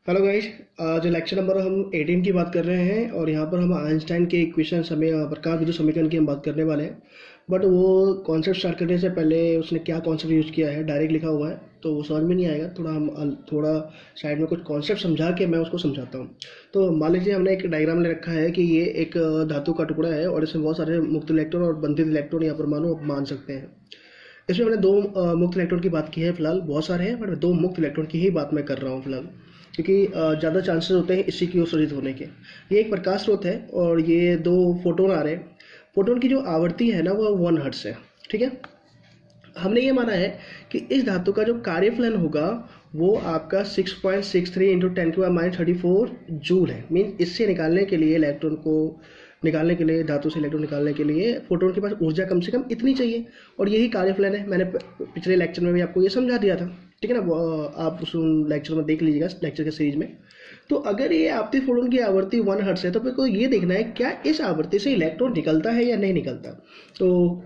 Hello guys. आज lecture number हम 18 की बात कर रहे हैं और यहाँ पर हम आइंस्टाइन के इक्वेशन समय प्रकाश विद्युत समीकरण की हम बात करने वाले हैं। बट वो कॉन्सेप्ट स्टार्ट करने से पहले उसने क्या कॉन्सेप्ट यूज़ किया है, डायरेक्ट लिखा हुआ है तो वो समझ में नहीं आएगा। थोड़ा साइड में कुछ कॉन्सेप्ट समझा के मैं उसको समझाता हूँ। तो मान लीजिए हमने एक डायग्राम ले रखा है कि ये एक धातु का टुकड़ा है और इसमें बहुत सारे मुक्त इलेक्ट्रॉन और बंधित इलेक्ट्रॉन या परमाणु आप मान सकते हैं। इसमें मैंने दो मुक्त इलेक्ट्रॉन की बात की है फिलहाल, बहुत सारे हैं बट दो मुक्त इलेक्ट्रॉन की ही बात मैं कर रहा हूँ फिलहाल, क्योंकि ज़्यादा चांसेस होते हैं इसी की उत्सर्जित होने के। ये एक प्रकाश स्रोत है और ये दो फोटोन आ रहे हैं। फोटोन की जो आवृत्ति है ना वो 1 हर्ट्ज है। ठीक है, हमने ये माना है कि इस धातु का जो कार्यफलन होगा वो आपका 6.63 इंटू 10⁻34 जूल है। मीन इससे निकालने के लिए इलेक्ट्रॉन को निकालने के लिए, धातु से इलेक्ट्रॉन निकालने के लिए फोटोन के पास ऊर्जा कम से कम इतनी चाहिए और यही कार्यफलन है। मैंने पिछले लेक्चर में भी आपको ये समझा दिया था, ठीक है ना। आप उस लेक्चर में देख लीजिएगा, लेक्चर के सीरीज में। तो अगर ये आपकी फोटोन की आवृत्ति 1 हर्ट्ज है तो फिर को ये देखना है क्या इस आवृत्ति से इलेक्ट्रॉन निकलता है या नहीं निकलता। तो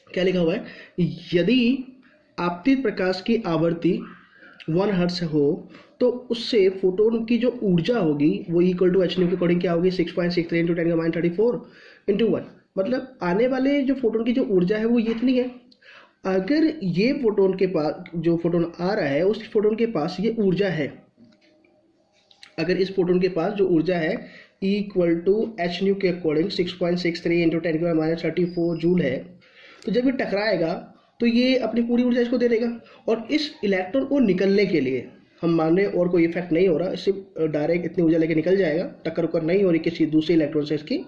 क्या लिखा हुआ है, यदि आपतित प्रकाश की आवृत्ति 1 हर्ट्ज हो तो उससे फोटोन की जो ऊर्जा होगी वो इक्वल टू एच न्यू के अकॉर्डिंग क्या होगी, 6.63 इंटू 10⁻34 इंटू 1। मतलब आने वाले जो फोटोन की जो ऊर्जा है वो ये इतनी है। अगर ये फोटोन के पास जो फोटोन आ रहा है उस फोटोन के पास ये ऊर्जा है, अगर इस फोटोन के पास जो ऊर्जा है इक्वल टू एच न्यू के अकॉर्डिंग 6.63 इंटू 10⁻34 जूल है, तो जब ये टकराएगा तो ये अपनी पूरी ऊर्जा इसको दे देगा। और इस इलेक्ट्रॉन को निकलने के लिए हम मान रहे और कोई इफेक्ट नहीं हो रहा, इससे डायरेक्ट इतनी ऊर्जा लेके निकल जाएगा, टक्कर उक्कर नहीं हो रही किसी दूसरे इलेक्ट्रॉन से इसकी।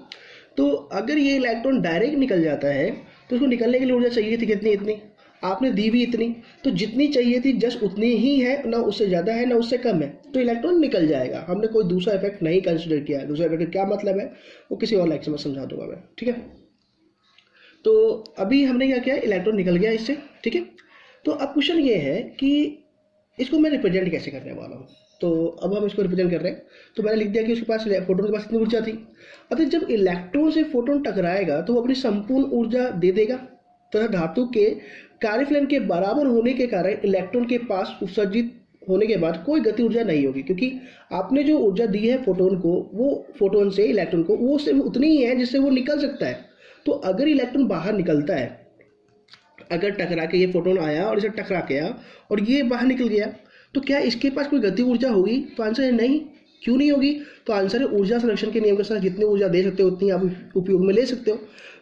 तो अगर ये इलेक्ट्रॉन डायरेक्ट निकल जाता है तो उसको निकलने के लिए ऊर्जा चाहिए थी कितनी, इतनी आपने दी भी इतनी, तो जितनी चाहिए थी जस्ट उतनी ही है, ना उससे ज़्यादा है ना उससे कम है, तो इलेक्ट्रॉन निकल जाएगा। हमने कोई दूसरा इफेक्ट नहीं कंसिडर किया है। दूसरा इफेक्ट क्या मतलब है वो किसी और लेक्चर में समझा दूंगा मैं, ठीक है। तो अभी हमने क्या किया, इलेक्ट्रॉन निकल गया इससे, ठीक है। तो अब क्वेश्चन ये है कि इसको मैं रिप्रेजेंट कैसे करने वाला हूँ। तो अब हम इसको रिप्रेजेंट कर रहे हैं, तो मैंने लिख दिया कि उसके पास फोटोन के पास इतनी ऊर्जा थी। अतः जब इलेक्ट्रॉन से फोटोन टकराएगा तो वो अपनी संपूर्ण ऊर्जा दे देगा। तो धातु के कार्यफलन के बराबर होने के कारण इलेक्ट्रॉन के पास उत्सर्जित होने के बाद कोई गति ऊर्जा नहीं होगी, क्योंकि आपने जो ऊर्जा दी है फोटोन को, वो फोटोन से इलेक्ट्रॉन को वो सिर्फ उतनी ही है जिससे वो निकल सकता है। तो अगर इलेक्ट्रॉन बाहर निकलता है, अगर टकरा के ये फोटोन आया और इसे टकरा गया और ये बाहर निकल गया, तो क्या इसके पास कोई गति ऊर्जा होगी? तो आंसर है नहीं। क्यों नहीं होगी? तो आंसर है ऊर्जा संरक्षण के नियम के साथ जितनी ऊर्जा दे सकते हो उतनी आप उपयोग में ले सकते हो।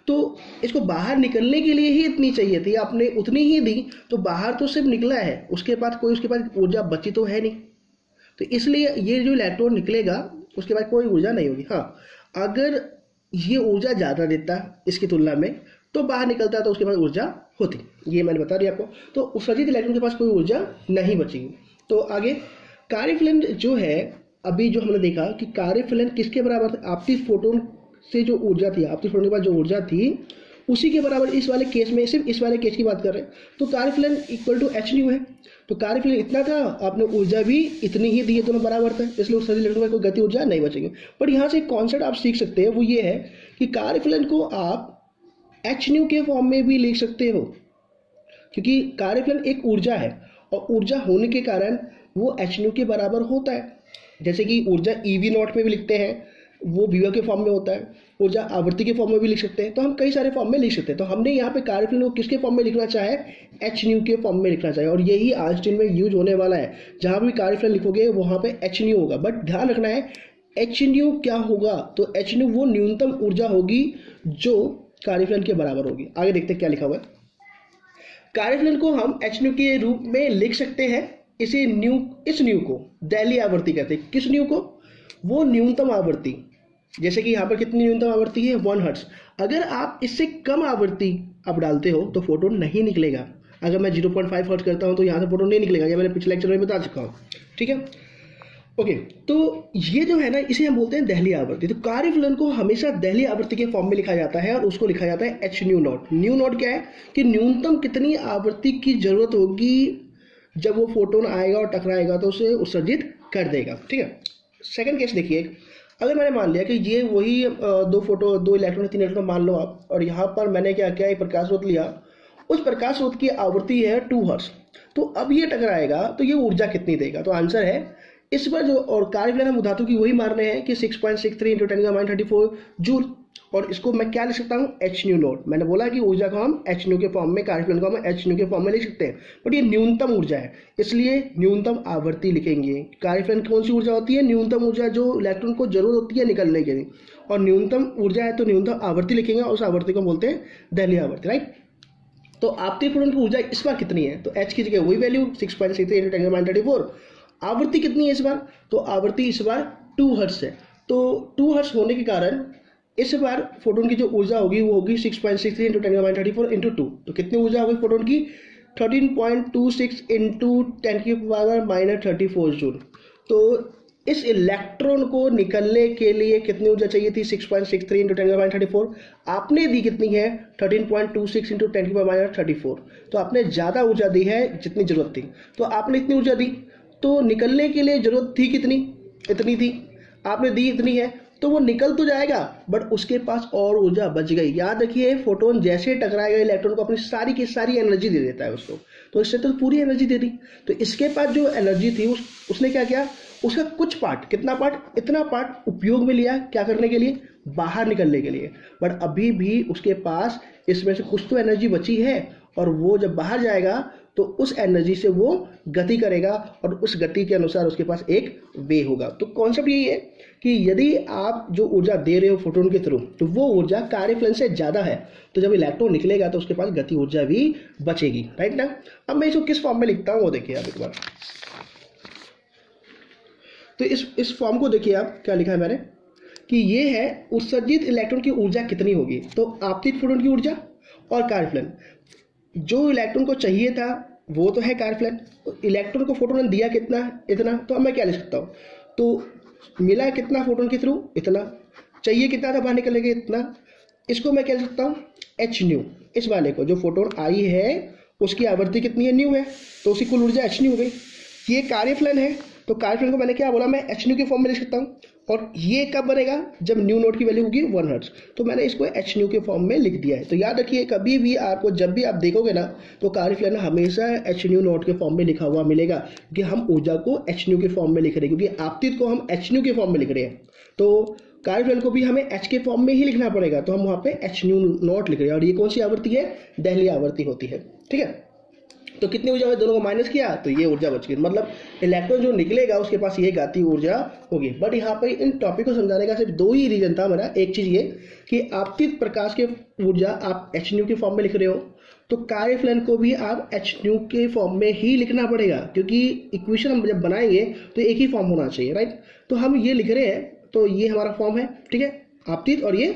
तो इसको बाहर निकलने के लिए ही इतनी चाहिए थी, आपने उतनी ही दी, तो बाहर तो सिर्फ निकला है, उसके बाद कोई उसके पास ऊर्जा बची तो है नहीं। तो इसलिए ये जो इलेक्ट्रॉन निकलेगा उसके बाद कोई ऊर्जा नहीं होगी। हाँ, अगर ये ऊर्जा ज़्यादा देता इसकी तुलना में तो बाहर निकलता तो उसके पास ऊर्जा होती, ये मैंने बता दिया आपको। तो उत्सर्जित इलेक्ट्रॉन के पास कोई ऊर्जा नहीं बचेगी। तो आगे कार्यफलन जो है, अभी जो हमने देखा कि कार्यफलन किसके बराबर था, आपतित फोटोन से जो ऊर्जा थी, आपतित फोटोन के पास जो ऊर्जा थी उसी के बराबर। इस वाले केस में सिर्फ इस वाले केस की बात कर रहे हैं, तो कार्यफलन इक्वल टू एच न्यू है। तो कार्यफलन इतना था, आपने ऊर्जा भी इतनी ही दी है, दोनों बराबर था, इसलिए उत्सर्जित इलेक्ट्रॉन में कोई गति ऊर्जा नहीं बचेगी। बट यहाँ से एक कॉन्सेप्ट आप सीख सकते हैं, वो ये है कि कार्यफलन को आप एच न्यू के फॉर्म में भी लिख सकते हो, क्योंकि कार्यफलन एक ऊर्जा है और ऊर्जा होने के कारण वो एच न्यू के बराबर होता है। जैसे कि ऊर्जा ईवी नॉट में भी लिखते हैं, वो विभव के फॉर्म में होता है, ऊर्जा आवृत्ति के फॉर्म में भी लिख सकते हैं, तो हम कई सारे फॉर्म में लिख सकते हैं। तो हमने यहाँ पे कार्यफलन को किसके फॉर्म में लिखना चाहे, एच न्यू के फॉर्म में लिखना चाहिए, और यही आइंस्टीन में यूज होने वाला है। जहाँ भी कार्यफलन लिखोगे वहाँ पे एच न्यू होगा, बट ध्यान रखना है एच न्यू क्या होगा, तो एच न्यू वो न्यूनतम ऊर्जा होगी जो कार्यफलन के बराबर होगी। आगे देखते हैं क्या लिखा हुआ है। कार्यफलन को हम एच न्यू के रूप में लिख सकते हैं। इस न्यू को दहलीय आवृत्ति कहते हैं। किस न्यू को? वो न्यूनतम आवृत्ति। जैसे कि यहाँ पर कितनी न्यूनतम आवृत्ति है, 1 हर्ट्ज। अगर आप इससे कम आवृत्ति आप डालते हो तो फोटोन नहीं निकलेगा। अगर मैं 0.5 हर्ट्ज करता हूँ तो यहाँ से फोटोन नहीं निकलेगा, ये मैंने पिछले लेक्चर में बता चुका हूँ, ठीक है। ओके, तो ये जो है ना, इसे हम बोलते हैं दहलीय आवृत्ति। तो कार्यफलन को हमेशा दहलीय आवृत्ति के फॉर्म में लिखा जाता है और उसको लिखा जाता है H new not. New not क्या है कि न्यूनतम कितनी आवृत्ति की जरूरत होगी जब वो फोटोन आएगा और टकराएगा तो उसे उत्सर्जित कर देगा, ठीक है। सेकंड केस देखिए, अगर मैंने मान लिया कि ये वही दो इलेक्ट्रॉन 3 इलेक्ट्रॉन मान लो आप, और यहाँ पर मैंने क्या किया, एक प्रकाश स्रोत लिया, उस प्रकाश स्रोत की आवृत्ति है 2 हर्ट्ज। तो अब ये टकराएगा तो ये ऊर्जा कितनी देगा? तो आंसर है इस बार जो और कार्य प्लान हम धातु की वही मार रहे हैं कि 6.63 इंटू 10⁻34 जूल, और इसको मैं क्या लिख सकता हूँ, एच न्यू नॉट। मैंने बोला कि ऊर्जा को हम एच न्यू के फॉर्म में, कार्य प्लान को हम एच न्यू के फॉर्म में लिख सकते हैं, बट ये न्यूनतम ऊर्जा है इसलिए न्यूनतम आवृत्ति लिखेंगे। कार्य प्लान कौन सी ऊर्जा होती है, न्यूनतम ऊर्जा जो इलेक्ट्रॉन को जरूरत होती है निकलने के लिए, और न्यूनतम ऊर्जा है तो न्यूनतम आवृत्ति लिखेंगे, और उस आवृत्ति को बोलते हैं दहलीय आवृत्ति, राइट। तो आपतित प्रोटॉन की ऊर्जा इस बार कितनी है, तो एच की जगह वही वैल्यू 6.63 इंटू 10⁻34। आवृत्ति कितनी है इस बार, तो आवृत्ति इस बार 2 हर्ट्ज है। तो 2 हर्ट्ज होने के कारण इस बार फोटोन की जो ऊर्जा होगी वो होगी 6.63 इंटू 10⁻34 इंटू 2। तो कितनी ऊर्जा होगी फोटोन की, 13.26 इंटू 10⁻34 जूल। तो इस इलेक्ट्रॉन को निकलने के लिए कितनी ऊर्जा चाहिए थी, 6.63 इंटू 10⁻34। आपने दी कितनी है, 13.26 इंटू 10⁻34। तो आपने ज़्यादा ऊर्जा दी है जितनी जरूरत थी, तो आपने इतनी ऊर्जा दी, तो निकलने के लिए जरूरत थी कितनी, इतनी थी, आपने दी इतनी है, तो वो निकल तो जाएगा बट उसके पास और ऊर्जा बच गई। याद रखिए फोटोन जैसे टकराएगा इलेक्ट्रॉन को अपनी सारी की सारी एनर्जी दे देता है उसको, तो इससे तो पूरी एनर्जी दे दी। तो इसके पास जो एनर्जी थी उसने क्या किया, उसका कुछ पार्ट, कितना पार्ट, इतना पार्ट उपयोग में लिया, क्या करने के लिए, बाहर निकलने के लिए। बट अभी भी उसके पास इसमें से कुछ तो एनर्जी बची है, और वो जब बाहर जाएगा तो उस एनर्जी से वो गति करेगा, और उस गति के अनुसार उसके पास एक वे होगा। तो कॉन्सेप्ट यही है कि यदि आप जो ऊर्जा दे रहे हो फोटोन के थ्रू, तो वो ऊर्जा कार्यफलन से ज़्यादा है, तो जब इलेक्ट्रॉन निकलेगा तो उसके पास गति ऊर्जा भी बचेगी, राइट ना। अब मैं इसको किस फॉर्म में लिखता हूँ वो देखिए आप एक बार। तो इस फॉर्म को देखिए आप, क्या लिखा है मैंने कि ये है उत्सर्जित इलेक्ट्रॉन की ऊर्जा कितनी होगी, तो आपतित फोटोन की ऊर्जा और कार्यफलन। जो इलेक्ट्रॉन को चाहिए था वो तो है कार्यफलन, इलेक्ट्रॉन को फोटोन ने दिया कितना, इतना, तो अब मैं क्या लिख सकता हूँ, तो मिला कितना फोटोन के थ्रू, इतना, चाहिए कितना था बाहर निकलने के, इतना। इसको मैं क्या लिख सकता हूँ, एच न्यू। इस वाले को जो फोटोन आई है उसकी आवृत्ति कितनी है, न्यू है, तो उसकी कुल ऊर्जा एच न्यू हो गई। ये कार्यफलन है, तो कार्यफलन को मैंने क्या बोला, मैं एच न्यू के फॉर्म में लिख सकता हूँ, और ये कब बनेगा, जब न्यू नोट की वैल्यू होगी 1 हर्ट्ज, तो मैंने इसको एच न्यू के फॉर्म में लिख दिया है। तो याद रखिए कभी भी आपको, जब भी आप देखोगे ना, तो कार्यफलन हमेशा एच न्यू नोट के फॉर्म में लिखा हुआ मिलेगा, कि हम ऊर्जा को एच न्यू के फॉर्म में लिख रहे हैं, क्योंकि आपतित को हम एच न्यू के फॉर्म में लिख रहे हैं, तो कार्यफलन को भी हमें एच के फॉर्म में ही लिखना पड़ेगा, तो हम वहाँ पे एच न्यू नोट लिख रहे हैं। और ये कौन सी आवृत्ति है, दहलीय आवृत्ति होती है, ठीक है। तो कितनी ऊर्जा में दोनों को माइनस किया तो ये ऊर्जा बच गई, मतलब इलेक्ट्रॉन जो निकलेगा उसके पास ये गति ऊर्जा होगी। बट यहाँ पर इन टॉपिक को समझाने का सिर्फ 2 ही रीजन था मेरा। एक चीज ये कि आपतित प्रकाश के ऊर्जा आप एच न्यू के फॉर्म में लिख रहे हो, तो कार्यफलन को भी आप एच न्यू के फॉर्म में ही लिखना पड़ेगा, क्योंकि इक्वेशन हम जब बनाएंगे तो एक ही फॉर्म होना चाहिए, राइट। तो हम ये लिख रहे हैं, तो ये हमारा फॉर्म है, ठीक है, आपतित, और ये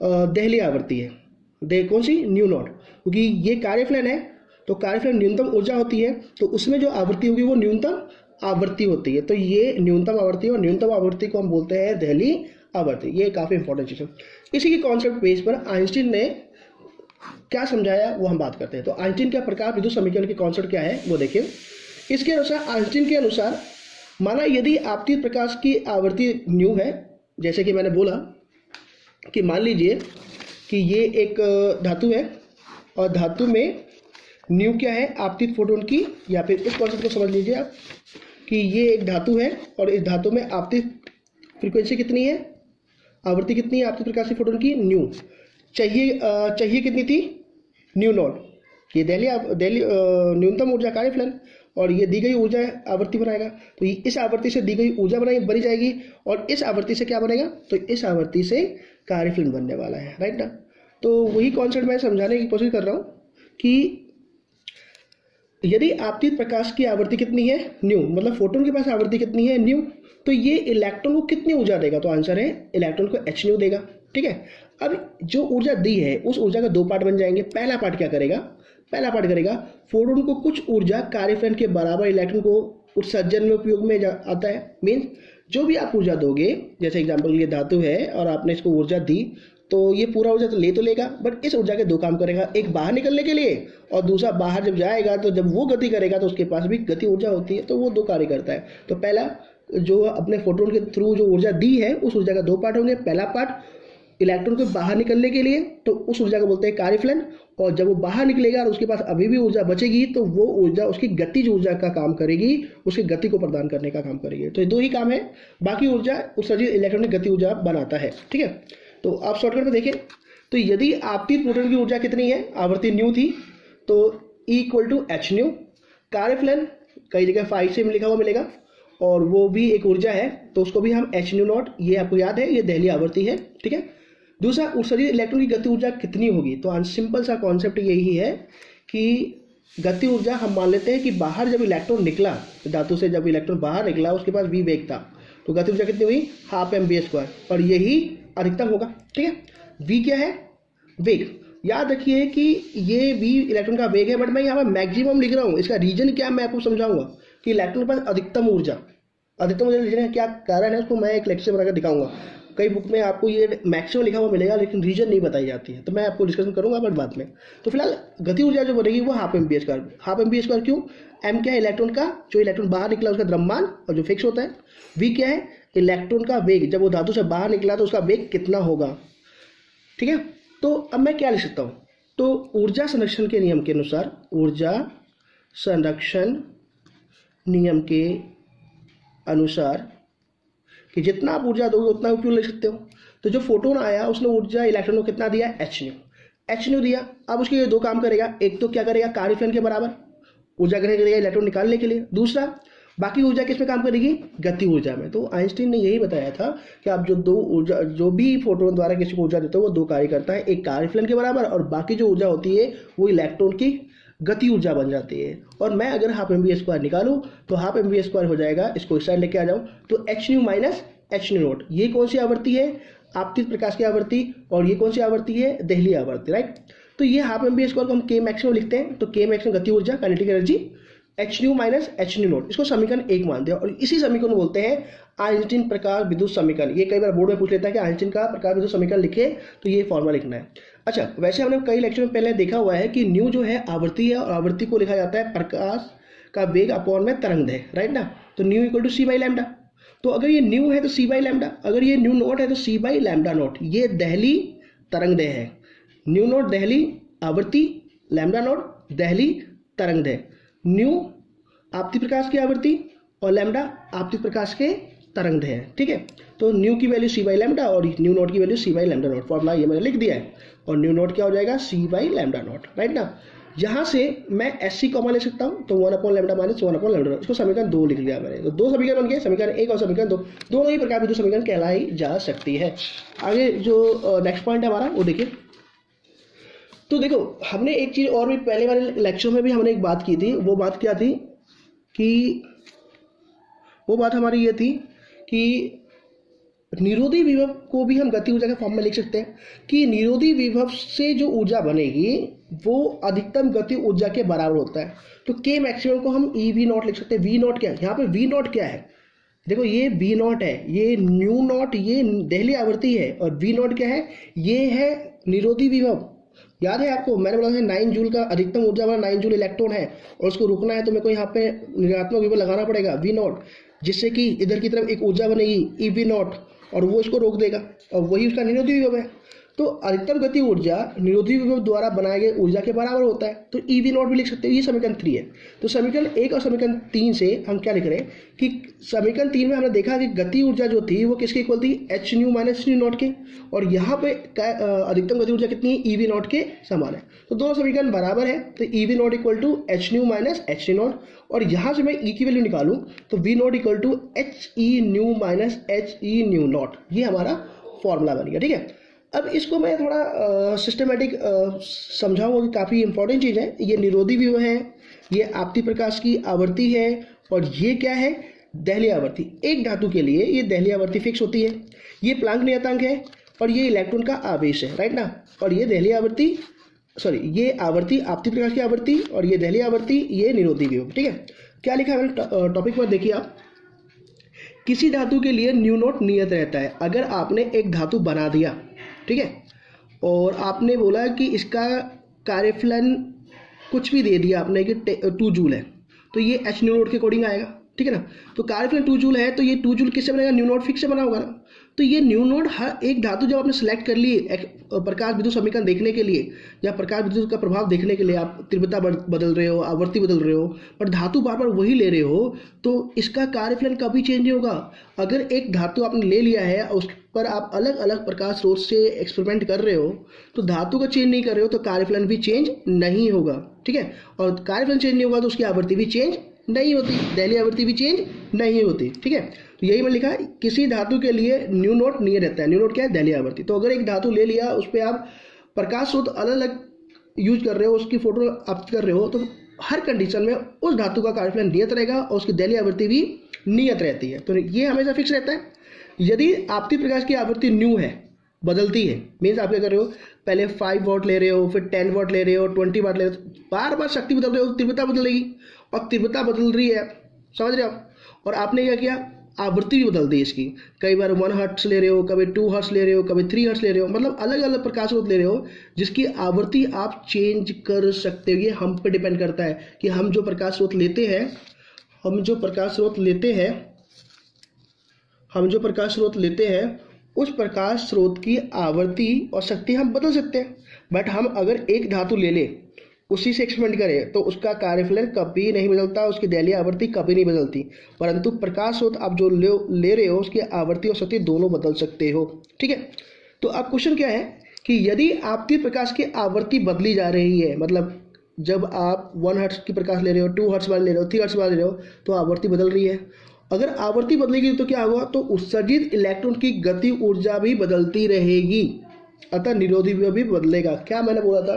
दहलीय आवृत्ति है, कौन सी, न्यू नॉट, क्योंकि ये कार्यफलन है, तो कार्यफलन न्यूनतम ऊर्जा होती है, तो उसमें जो आवृत्ति होगी वो न्यूनतम आवृत्ति होती है। तो ये न्यूनतम आवृत्ति, और न्यूनतम आवृत्ति को हम बोलते हैं दहलीय आवृत्ति। ये काफ़ी इंपॉर्टेंट चीज़ है। इसी के कॉन्सेप्ट बेस पर आइंस्टीन ने क्या समझाया वो हम बात करते हैं। तो आइंस्टीन का प्रकाश विद्युत समीकरण के कॉन्सेप्ट क्या है वो देखिए। इसके अनुसार, आइंस्टीन के अनुसार, माना यदि आपतित प्रकाश की आवृत्ति न्यू है, जैसे कि मैंने बोला कि मान लीजिए कि ये एक धातु है, और धातु में न्यू क्या है, आपतित फोटोन की, या फिर इस कॉन्सेप्ट को समझ लीजिए आप कि ये एक धातु है, और इस धातु में आपतित फ्रीक्वेंसी कितनी है, आवृत्ति कितनी है आपतित प्रकाश की फोटोन की, न्यू। चाहिए कितनी थी, न्यू नॉट। ये दहलीय न्यूनतम ऊर्जा कार्यफलन, और ये दी गई ऊर्जा आवृत्ति बनाएगा, तो इस आवृत्ति से दी गई ऊर्जा बनी जाएगी, और इस आवृत्ति से क्या बनेगा, तो इस आवृत्ति से कार्यफलन बनने वाला है, राइट ना। तो वही कॉन्सेप्ट मैं समझाने की कोशिश कर रहा हूँ कि यदि आपतित प्रकाश की आवृत्ति कितनी है, न्यू, मतलब फोटोन के पास आवृत्ति कितनी है, न्यू, तो ये इलेक्ट्रॉन को कितनी ऊर्जा देगा, तो आंसर है इलेक्ट्रॉन को एच न्यू देगा, ठीक है। अब जो ऊर्जा दी है उस ऊर्जा का 2 पार्ट बन जाएंगे। पहला पार्ट क्या करेगा, पहला पार्ट करेगा फोटोन को कुछ ऊर्जा कार्यफलन के बराबर इलेक्ट्रॉन को उत्सर्जन में उपयोग में आता है। मीन्स जो भी आप ऊर्जा दोगे, जैसे एग्जाम्पल ये धातु है और आपने इसको ऊर्जा दी, तो ये पूरा ऊर्जा तो लेगा, बट इस ऊर्जा के 2 काम करेगा, एक बाहर निकलने के लिए, और दूसरा बाहर जब जाएगा तो जब वो गति करेगा तो उसके पास भी गति ऊर्जा होती है, तो वो 2 कार्य करता है। तो पहला जो अपने फोटोन के थ्रू जो ऊर्जा दी है उस ऊर्जा का 2 पार्ट होंगे। पहला पार्ट इलेक्ट्रॉन को बाहर निकलने के लिए, तो उस ऊर्जा को बोलते हैं कार्यफलन। और जब वो बाहर निकलेगा और उसके पास अभी भी ऊर्जा बचेगी तो वो ऊर्जा उसकी गतिज ऊर्जा का काम करेगी, उसकी गति को प्रदान करने का काम करेगी। तो ये दो ही काम है, बाकी ऊर्जा उत्सर्जित इलेक्ट्रॉनिक गति ऊर्जा बनाता है। ठीक है, तो आप शॉर्टकट में देखें तो यदि आपतित प्रोटॉन की ऊर्जा कितनी है, आवर्ती न्यू थी, तो E = h/न्यू। कार्यफलन कई जगह 5 से लिखा हुआ मिलेगा और वो भी एक ऊर्जा है, तो उसको भी हम h/0, ये आपको याद है, ये दहलीय आवर्ती है। ठीक है, दूसरा उत्सर्जित इलेक्ट्रॉन की गति ऊर्जा कितनी होगी, तो सिंपल सा कॉन्सेप्ट यही है कि गति ऊर्जा हम मान लेते हैं कि बाहर जब इलेक्ट्रॉन निकला धातु से, जब इलेक्ट्रॉन बाहर निकला उसके पास v वेग था, तो गति ऊर्जा कितनी हुई, 12mv², और यही अधिकतम होगा। ठीक है, v क्या है, वेग। याद रखिए कि ये v इलेक्ट्रॉन का वेग है, बट मैं यहाँ पर मैक्सिमम लिख रहा हूँ। इसका रीजन क्या मैं आपको समझाऊंगा कि इलेक्ट्रॉन के पास अधिकतम ऊर्जा रीजन है, क्या कारण है, उसको मैं एक लेक्चर बनाकर दिखाऊंगा। कई बुक में आपको ये मैक्सिमम लिखा हुआ मिलेगा लेकिन रीजन नहीं बताई जाती है, तो मैं आपको डिस्कशन करूंगा बट बाद में। तो फिलहाल गति ऊर्जा जो बनेगी वो 12mv²। 12mv² क्यों, m क्या है, इलेक्ट्रॉन का, जो इलेक्ट्रॉन बाहर निकला उसका द्रव्यमान और जो फिक्स होता है। v क्या है, इलेक्ट्रॉन का वेग, जब वो धातु से बाहर निकला तो उसका वेग कितना होगा। ठीक है, तो अब मैं क्या लिख सकता हूँ, तो ऊर्जा संरक्षण के नियम के अनुसार, ऊर्जा संरक्षण नियम के अनुसार कि जितना आप ऊर्जा दोगे उतना उपयोग ले सकते हो। तो जो फोटोन आया उसने ऊर्जा इलेक्ट्रॉन को कितना दिया, h/न्यू दिया। अब उसके ये दो काम करेगा, एक तो क्या करेगा, कार्यफलन के बराबर ऊर्जा ग्रहण करेगा इलेक्ट्रॉन निकालने के लिए, दूसरा बाकी ऊर्जा किस में काम करेगी, गति ऊर्जा में। तो आइंस्टीन ने यही बताया था कि आप जो भी फोटोन द्वारा किसी को ऊर्जा देते हो वो दो कार्य करता है, एक कार्यफलन के बराबर और बाकी जो ऊर्जा होती है वो इलेक्ट्रॉन की गति ऊर्जा बन जाती है। और मैं अगर 12mv² निकालूं तो 12mv² हो जाएगा, इसको इस साइड लेके आ जाऊं तो h/न्यू माइनस h/0। ये कौन सी आवृत्ति है, आपतित प्रकाश की आवृत्ति, और ये कौन सी आवृत्ति है, दहलीय आवृत्ति, राइट। तो ये 12mv² को हम k मैक्सिमम लिखते हैं, तो k मैक्सिमम गति ऊर्जा, काइनेटिक एनर्जी, h/न्यू माइनस h/0, इसको समीकरण 1 मानते हैं। और इसी समीकरण को बोलते हैं आइंस्टीन प्रकाश विद्युत समीकरण। ये कई बार बोर्ड में पूछ लेता है कि आइंस्टीन का प्रकाश विद्युत समीकरण लिखे, तो ये फॉर्मूला लिखना है। अच्छा, वैसे हमने कई लेक्चर में पहले देखा हुआ है कि न्यू जो है आवृत्ति है और आवृत्ति को लिखा जाता है प्रकाश का वेग अपॉन में तरंग है, राइट ना। तो न्यू = c/λ। तो अगर ये न्यू है तो c/λ, अगर ये न्यू नॉट है तो c/λ0। ये दहली तरंग है, न्यू नॉट दहली आवृत्ति, λ0 दहली तरंग है। न्यू आपतित प्रकाश की आवृत्ति और लैम्डा आपतित प्रकाश के तरंग है। ठीक है, तो न्यू की वैल्यू c/λ और न्यू नॉट की वैल्यू c/λ0। फॉर्मूला ये मैंने लिख दिया है, और न्यू नॉट क्या हो जाएगा, c/λ0, राइट ना। यहाँ से मैं SC कॉमन ले सकता हूँ, तो 1/λ माइनस 1/λ0, इसको समीकरण 2 लिख लिया मैंने। तो दो समीकरण बन गए, समीकरण 1 और समीकरण 2, दोनों ही प्रकार की दो समीकरण कहलाई जा सकती है। आगे जो नेक्स्ट पॉइंट है हमारा वो देखिए। तो देखो, हमने एक चीज़ और भी पहले वाले लेक्चर में भी हमने एक बात की थी। वो बात क्या थी कि वो बात हमारी ये थी कि निरोधी विभव को भी हम गति ऊर्जा के फॉर्म में लिख सकते हैं कि निरोधी विभव से जो ऊर्जा बनेगी वो अधिकतम गति ऊर्जा के बराबर होता है। तो k मैक्सिमम को हम EV0 लिख सकते हैं। V0 क्या है, यहाँ पे V0 क्या है, देखो ये V0 है, ये न्यू नॉट, ये दहलीय आवृत्ति है, और V0 क्या है, ये है निरोधी विभव। याद है आपको, मैंने बोला था 9 जूल का अधिकतम ऊर्जा वाला 9 जूल इलेक्ट्रॉन है और उसको रुकना है तो मेरे को यहाँ पे ऋणात्मक विभव लगाना पड़ेगा V0, जिससे कि इधर की तरफ एक ऊर्जा बनेगी EV0 और वो इसको रोक देगा, और वही उसका निरोधी विभव है। तो अधिकतम गति ऊर्जा निरोधी विभव द्वारा बनाए गए ऊर्जा के बराबर होता है, तो EV0 भी लिख सकते हैं। ये समीकरण 3 है। तो समीकरण 1 और समीकरण 3 से हम क्या लिख रहे हैं कि समीकरण 3 में हमने देखा कि गति ऊर्जा जो थी वो किसके इक्वल थी, h/न्यू माइनस h/0 के, और यहाँ पे अधिकतम गति ऊर्जा कितनी है, EV0 के समान है। तो दोनों समीकरण बराबर है, तो EV0 = h/न्यू माइनस h/0, और यहाँ से मैं E की वैल्यू निकालूँ तो V0 = h/न्यू माइनस h/न्यू0। ये हमारा फॉर्मूला बन गया। ठीक है, अब इसको मैं थोड़ा सिस्टमेटिक समझाऊंगा कि काफ़ी इंपॉर्टेंट चीज़ है। ये निरोधी विभव है, ये आपतित प्रकाश की आवृत्ति है, और ये क्या है, दहलीय आवृत्ति। एक धातु के लिए ये दहलीय आवृत्ति फिक्स होती है, ये प्लांक नियतांक है, और ये इलेक्ट्रॉन का आवेश है, राइट ना। और ये दहलीय आवृत्ति, सॉरी ये आवृत्ति आपतित प्रकाश की आवृत्ति, और ये दहलीय आवृत्ति, ये निरोधी विभव। ठीक है, क्या लिखा है टॉपिक पर देखिए आप। किसी धातु के लिए न्यू नॉट नियत रहता है। अगर आपने एक धातु बना दिया, ठीक है, और आपने बोला कि इसका कार्यफलन कुछ भी दे दिया आपने कि 2 जूल है, तो ये h/0 के अकॉर्डिंग आएगा। ठीक है ना। तो कार्यफलन 2 जूल है, तो ये 2 जूल किससे बनेगा, न्यू नॉट फिक्स से बना होगा ना। तो ये न्यू नॉट हर एक धातु जब आपने सेलेक्ट कर ली प्रकाश विद्युत समीकरण देखने के लिए या प्रकाश विद्युत का प्रभाव देखने के लिए, आप तीव्रता बदल रहे हो, आवर्ती बदल रहे हो, पर धातु बार बार वही ले रहे हो, तो इसका कार्यफलन कभी चेंज नहीं होगा। अगर एक धातु आपने ले लिया है उस पर आप अलग अलग प्रकाश स्रोत से एक्सपेरिमेंट कर रहे हो, तो धातु को चेंज नहीं कर रहे हो तो कार्यफलन भी चेंज नहीं होगा, ठीक है। और कार्यफलन चेंज नहीं होगा तो उसकी आवृत्ति भी चेंज नहीं होती, दहलीय आवृत्ति भी चेंज नहीं होती, ठीक है। तो यही मैंने लिखा है, किसी धातु के लिए न्यू नॉट नहीं रहता है। न्यू नॉट क्या है, दहलीय आवृत्ति। तो अगर एक धातु ले लिया, उस पर आप प्रकाश स्रोत अलग अलग यूज कर रहे हो, उसकी फोटो आप कर रहे हो, तो हर कंडीशन में उस धातु का कार्यफलन नियत रहेगा और उसकी दहलीय आवृत्ति भी नियत रहती है। तो ये हमेशा फिक्स रहता है। यदि आपतित प्रकाश की आवृत्ति न्यू है, बदलती है, मीन्स आप क्या कर रहे हो, पहले 5 वॉट ले रहे हो, फिर 10 वॉट ले रहे हो, 20 वाट ले रहे हो, बार बार शक्ति बदल रहे हो, तीव्रता बदलेगी, और तीव्रता बदल रही है, समझ रहे हो आप। और आपने क्या किया, आवृत्ति भी बदल दी इसकी, कई बार 1 हर्ट्ज ले रहे हो, कभी 2 हर्ट्ज ले रहे हो, कभी 3 हर्ट्ज ले रहे हो, मतलब अलग अलग प्रकाश स्रोत ले रहे हो जिसकी आवृत्ति आप चेंज कर सकते हो। ये हम पे डिपेंड करता है कि हम जो प्रकाश स्रोत लेते हैं, उस प्रकाश स्रोत की आवृत्ति और शक्ति हम बदल सकते हैं। बट हम अगर एक धातु ले लें, उसी से एक्सपेरिमेंट करें, तो उसका कार्यफलन कभी नहीं बदलता, उसकी दहलीय आवृत्ति कभी नहीं बदलती। परंतु प्रकाश स्रोत आप जो ले रहे हो, उसकी आवृत्ति और शक्ति दोनों बदल सकते हो, ठीक है। तो अब क्वेश्चन क्या है कि यदि आपकी प्रकाश की आवृत्ति बदली जा रही है, मतलब जब आप 1 हर्ट्ज की प्रकाश ले रहे हो, 2 हर्ट्ज वाले ले रहे हो, 3 हर्ट्ज वाले ले रहे हो, तो आवृत्ति बदल रही है। अगर आवृत्ति बदलेगी तो क्या होगा, तो उत्सर्जित इलेक्ट्रॉन की गति ऊर्जा भी बदलती रहेगी, अतः निरोधी विभव भी बदलेगा। क्या मैंने बोला था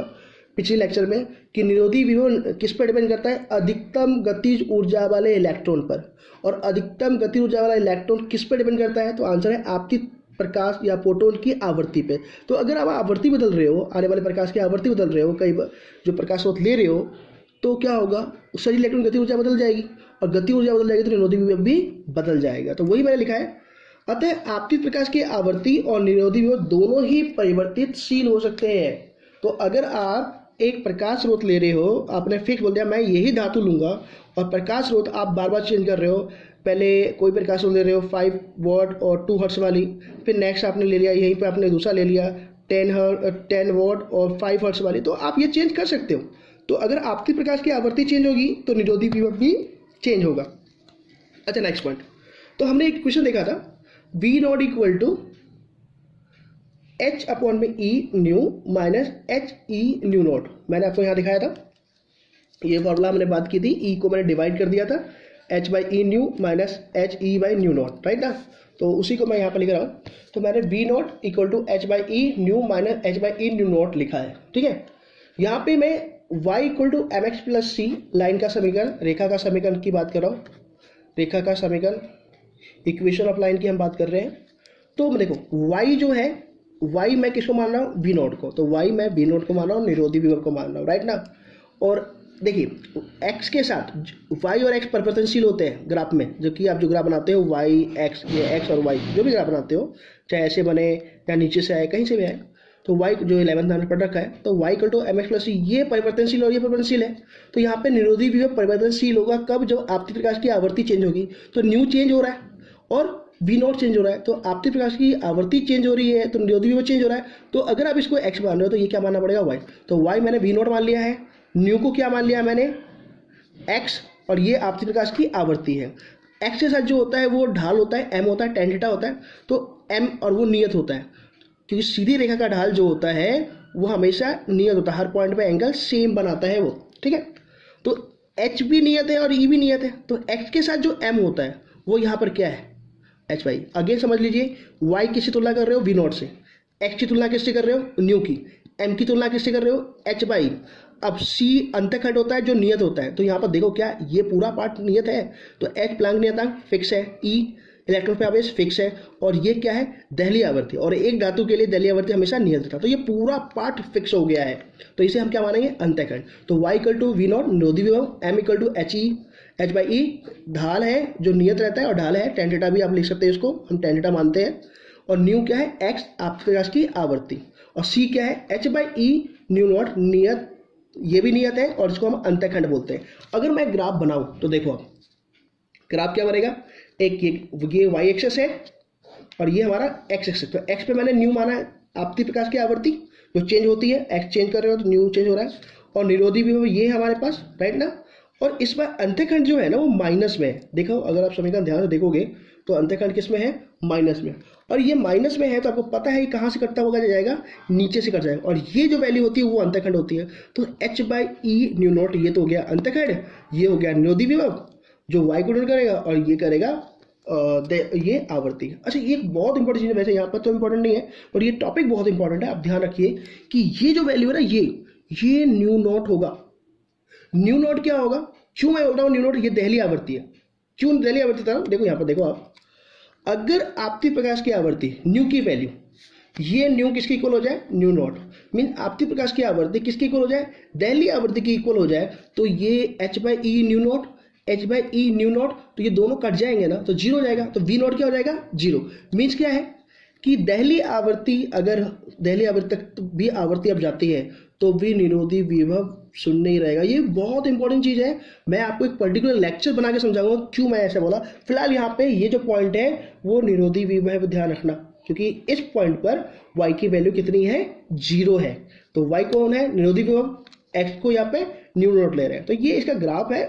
पिछले लेक्चर में कि निरोधी विभव किस पर डिपेंड करता है, अधिकतम गतिज ऊर्जा वाले इलेक्ट्रॉन पर। और अधिकतम गति ऊर्जा वाला इलेक्ट्रॉन किस पर डिपेंड करता है, तो आंसर है आपतित प्रकाश या फोटोन की आवृत्ति पे। तो अगर आप आवृत्ति बदल रहे हो, आने वाले प्रकाश की आवृत्ति बदल रहे हो, कई जो प्रकाश स्रोत ले रहे हो, तो क्या होगा, उत्सर्जित इलेक्ट्रॉन गति ऊर्जा बदल जाएगी, और गति ऊर्जा बदल जाएगी तो निरोधी विभव भी बदल जाएगा। तो वही मैंने लिखा है, अतः आपतित प्रकाश की आवृत्ति और निरोधी विभव दोनों ही परिवर्तितशील हो सकते हैं। तो अगर आप एक प्रकाश स्रोत ले रहे हो, आपने फिक्स बोल दिया मैं यही धातु लूंगा, और प्रकाश स्रोत आप बार बार चेंज कर रहे हो, पहले कोई प्रकाश स्रोत ले रहे हो 5 वॉट और 2 हर्ट्ज वाली, फिर नेक्स्ट आपने ले लिया, यहीं पे आपने दूसरा ले लिया 10 वॉट और 5 हर्ट्ज वाली, तो आप ये चेंज कर सकते हो। तो अगर आपकी प्रकाश की आवृत्ति चेंज होगी तो निरोधी विभव भी चेंज होगा। अच्छा, नेक्स्ट पॉइंट, तो हमने एक क्वेश्चन देखा था, V naught equal to H upon में E nu minus H E nu naught. मैंने आपको यहाँ दिखाया था, ये फॉर्मूला हमने बात की थी, E को मैंने डिवाइड कर दिया था H by E nu minus H E by new not, right ना। तो उसी को मैं यहाँ पर लिख रहा हूँ। तो मैंने V naught equal to H by E nu minus H by E nu naught लिखा है, ठीक है। यहाँ पे मैं y equal to M X plus C, line का समीकरण, रेखा का समीकरण की बात कर रहा हूँ, रेखा का समीकरण, इक्वेशन ऑफ लाइन की हम बात कर रहे हैं। तो देखो y जो है, y मैं किसको मान रहा हूँ, v नॉट को, तो y मैं v नॉट को मान रहा हूँ, निरोधी विभव को मान रहा हूँ, राइट ना। और देखिए x के साथ y और x परिवर्तनशील होते हैं ग्राफ में, जो कि आप जो ग्राफ बनाते हो y x, ये x और y जो भी ग्राफ बनाते हो, चाहे ऐसे बने या नीचे से आए, कहीं से भी आए, तो y जो 11th हमने पढ़ रखा है, तो y equal to M X plus C, ये परिवर्तनशील और ये परिवर्तनशील है। तो यहाँ पे निरोधी विभव परिवर्तनशील होगा कब, जब आपतित प्रकाश की आवृत्ति चेंज होगी। तो न्यू चेंज हो रहा है और v नॉट चेंज हो रहा है, तो आपतित प्रकाश की आवृत्ति चेंज हो रही है, तो निरोधी विभव चेंज हो रहा है। तो अगर आप इसको x मान रहे हो तो ये क्या मानना पड़ेगा, y। तो y मैंने v नॉट मान लिया है, न्यू को क्या मान लिया मैंने, x, और ये आपतित प्रकाश की आवृत्ति है। x के साथ जो होता है वो ढाल होता है, m होता है, tan थीटा होता है, तो m और वो नियत होता है, क्योंकि सीधी रेखा का ढाल जो होता है वो हमेशा नियत होता है, हर पॉइंट पे एंगल सेम बनाता है वो, ठीक है। तो h भी नियत है और e भी नियत है, तो x के साथ जो m होता है वो यहाँ पर क्या है, h बाई। अगेन समझ लीजिए, y किससे तुलना कर रहे हो, v नॉट से, x की तुलना किससे कर रहे हो, न्यू की, m की तुलना किससे कर रहे हो, h बाई। अब c अंतःखंड होता है जो नियत होता है, तो यहाँ पर देखो क्या, ये पूरा पार्ट नियत है, तो h प्लांक नियतांक फिक्स है, e इलेक्ट्रॉन पे आवेश फिक्स है, और ये क्या है, दहलीय आवृत्ति, और एक धातु के लिए दहलीय आवृत्ति हमेशा नियत रहता है। तो ये पूरा पार्ट फिक्स हो गया है, तो इसे हम क्या मानेंगे, अंतःखंड। तो y equal to V naught निरोधी विभव, m equal to h by E ढाल है जो नियत रहता है, और ढाल है tan थीटा भी आप लिख सकते हैं, इसको हम tan थीटा मानते हैं, और न्यू क्या है, x आपके प्रकाश की आवृत्ति, और c क्या है, h by E nu not नियत, ये भी नियत है, और इसको हम अंतःखंड बोलते हैं। अगर मैं ग्राफ बनाऊं तो देखो, ग्राफ क्या बनेगा, एक ये वाई एक्सेस है और ये हमारा एक्स एक्सेस। तो एक्स पे मैंने न्यू माना है आपतित प्रकाश की आवर्ती जो चेंज होती है, एक्स चेंज कर रहे हो तो न्यू चेंज हो रहा है, और निरोधी विभव ये है हमारे पास, राइट ना। और इस बार अंतःखंड जो है ना वो माइनस में है। देखो अगर आप समीकरण ध्यान से देखोगे तो अंतःखंड किस में है, माइनस में। और ये माइनस में है तो आपको पता है कहाँ से कटता होगा जाएगा, नीचे से कट जाएगा, और ये जो वैल्यू होती है वो अंतःखंड होती है। तो h/e न्यू नॉट ये तो हो गया अंतःखंड, ये हो गया निरोधी विभव जो y को डोनेट करेगा, और ये करेगा ये आवर्ती। अच्छा ये एक बहुत इंपॉर्टेंट चीज़ है, वैसे यहाँ पर तो इंपॉर्टेंट नहीं है और ये टॉपिक बहुत इंपॉर्टेंट है। आप ध्यान रखिए कि ये जो वैल्यू है ना ये न्यू नॉट होगा। न्यू नॉट क्या होगा, क्यों मैं बोल रहा हूँ न्यू नॉट, ये दहली आवर्ती है। क्यों दहली आवर्ती था, देखो यहाँ पर देखो आप, अगर आपतित प्रकाश की आवर्ती न्यू की वैल्यू, ये न्यू किसके इक्वल हो जाए, न्यू नॉट, मीन आपतित प्रकाश की आवर्ती किसके इक्वल हो जाए, दहली आवर्ती की इक्वल हो जाए, तो ये h/e new not, h/e new not, तो ये दोनों कट जाएंगे ना तो जीरो हो जाएगा। तो v नॉट क्या हो जाएगा, जीरो। मीन्स क्या है कि दहली आवर्ती, अगर दहली आवर्ती तक भी आवर्ती अब जाती है तो भी निरोधी विभव शून्य ही रहेगा। ये बहुत इंपॉर्टेंट चीज है, मैं आपको एक पर्टिकुलर लेक्चर बना के समझाऊंगा क्यों मैं ऐसा बोला। फिलहाल यहाँ पे ये जो पॉइंट है वो निरोधी विभव ध्यान रखना, क्योंकि इस पॉइंट पर y की वैल्यू कितनी है, जीरो है। तो y कौन है, निरोधी विभव, x को यहाँ पे न्यू नॉट ले रहे हैं। तो ये इसका ग्राफ है,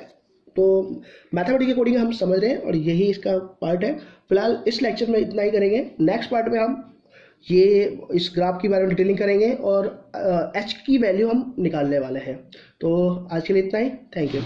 तो मैथमेटिक्स अकॉर्डिंग हम समझ रहे हैं और यही इसका पार्ट है। फिलहाल इस लेक्चर में इतना ही करेंगे। नेक्स्ट पार्ट में हम ये इस ग्राफ के बारे में डिटेलिंग करेंगे और h की वैल्यू हम निकालने वाले हैं। तो आज के लिए इतना ही, थैंक यू।